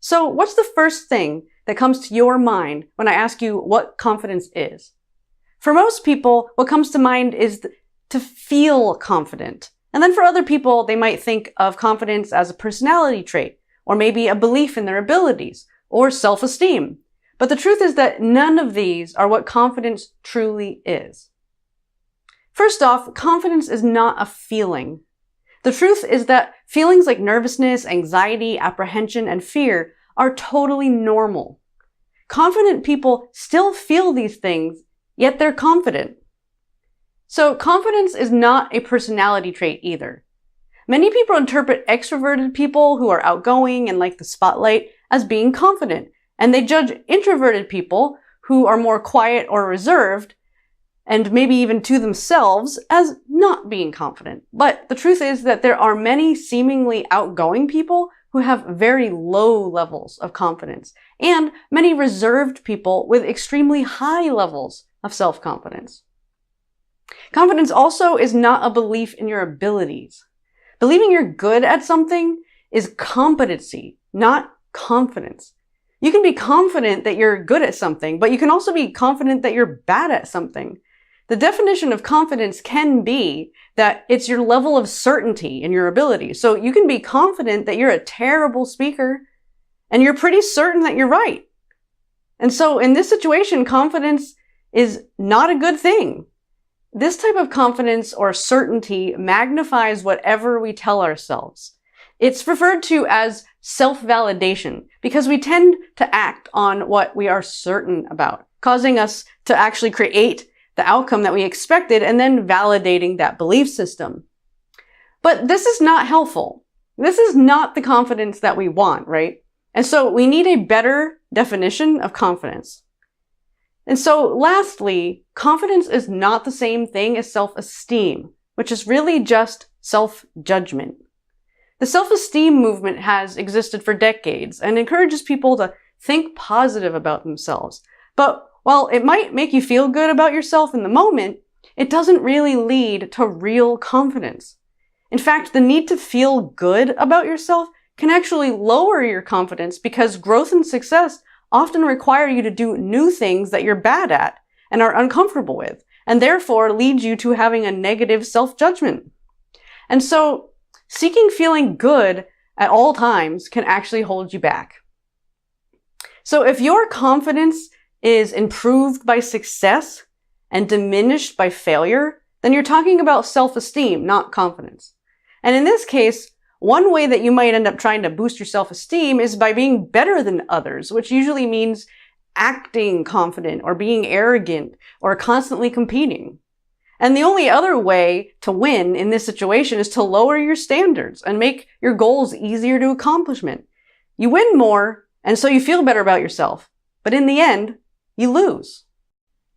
So what's the first thing that comes to your mind when I ask you what confidence is? For most people, what comes to mind is to feel confident. And then for other people, they might think of confidence as a personality trait, or maybe a belief in their abilities, or self-esteem. But the truth is that none of these are what confidence truly is. First off, confidence is not a feeling. The truth is that feelings like nervousness, anxiety, apprehension, and fear are totally normal. Confident people still feel these things, yet they're confident. So confidence is not a personality trait either. Many people interpret extroverted people who are outgoing and like the spotlight as being confident, and they judge introverted people who are more quiet or reserved, and maybe even to themselves, as not being confident. But the truth is that there are many seemingly outgoing people who have very low levels of confidence, and many reserved people with extremely high levels of self-confidence. Confidence also is not a belief in your abilities. Believing you're good at something is competency, not confidence. You can be confident that you're good at something, but you can also be confident that you're bad at something. The definition of confidence can be that it's your level of certainty in your ability. So you can be confident that you're a terrible speaker, and you're pretty certain that you're right. And so in this situation, confidence is not a good thing. This type of confidence or certainty magnifies whatever we tell ourselves. It's referred to as self-validation because we tend to act on what we are certain about, causing us to actually create the outcome that we expected and then validating that belief system. But this is not helpful. This is not the confidence that we want, right? And so we need a better definition of confidence. And so lastly, confidence is not the same thing as self-esteem, which is really just self-judgment. The self-esteem movement has existed for decades and encourages people to think positive about themselves. But while it might make you feel good about yourself in the moment, it doesn't really lead to real confidence. In fact, the need to feel good about yourself can actually lower your confidence because growth and success often require you to do new things that you're bad at and are uncomfortable with, and therefore lead you to having a negative self-judgment. And so, seeking feeling good at all times can actually hold you back. So if your confidence is improved by success and diminished by failure, then you're talking about self-esteem, not confidence. And in this case, one way that you might end up trying to boost your self-esteem is by being better than others, which usually means acting confident or being arrogant or constantly competing. And the only other way to win in this situation is to lower your standards and make your goals easier to accomplishment. You win more, and so you feel better about yourself. But in the end, you lose.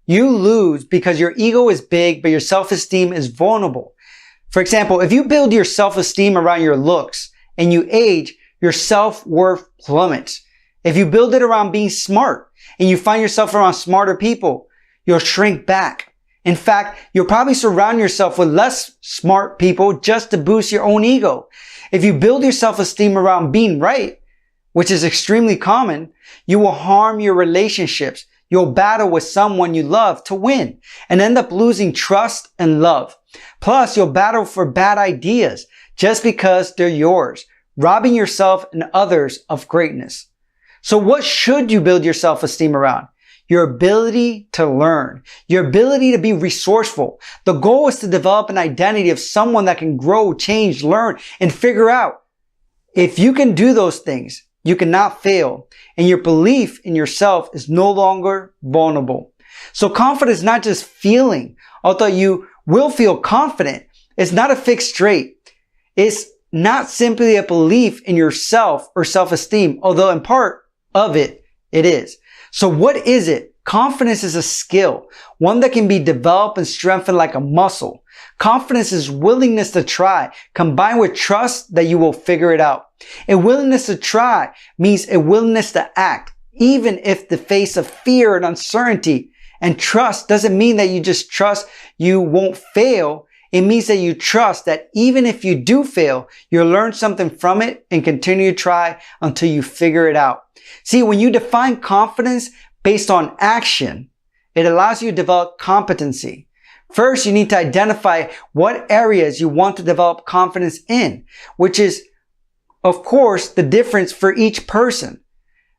You lose because your ego is big, but your self-esteem is vulnerable. For example, if you build your self-esteem around your looks and you age, your self-worth plummets. If you build it around being smart and you find yourself around smarter people, you'll shrink back. In fact, you'll probably surround yourself with less smart people just to boost your own ego. If you build your self-esteem around being right, which is extremely common, you will harm your relationships. You'll battle with someone you love to win and end up losing trust and love. Plus, you'll battle for bad ideas just because they're yours, robbing yourself and others of greatness. So what should you build your self-esteem around? Your ability to learn, your ability to be resourceful. The goal is to develop an identity of someone that can grow, change, learn, and figure out. If you can do those things, you cannot fail, and your belief in yourself is no longer vulnerable. So confidence is not just feeling. Although you will feel confident, it's not a fixed trait. It's not simply a belief in yourself or self-esteem, although in part of it, it is. So what is it? Confidence is a skill, one that can be developed and strengthened like a muscle. Confidence is willingness to try, combined with trust that you will figure it out. A willingness to try means a willingness to act, even if the face of fear and uncertainty. And trust doesn't mean that you just trust you won't fail. It means that you trust that even if you do fail, you'll learn something from it and continue to try until you figure it out. See, when you define confidence based on action, it allows you to develop competency. First, you need to identify what areas you want to develop confidence in, which is, of course, the difference for each person.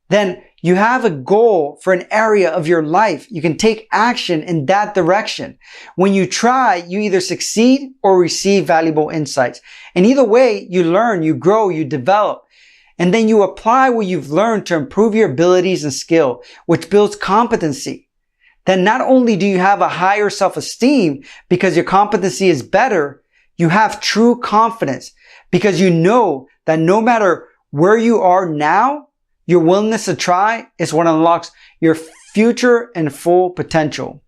Then you have a goal for an area of your life. You can take action in that direction. When you try, you either succeed or receive valuable insights. And either way, you learn, you grow, you develop. And then you apply what you've learned to improve your abilities and skill, which builds competency. Then not only do you have a higher self-esteem because your competency is better, you have true confidence because you know that no matter where you are now, your willingness to try is what unlocks your future and full potential.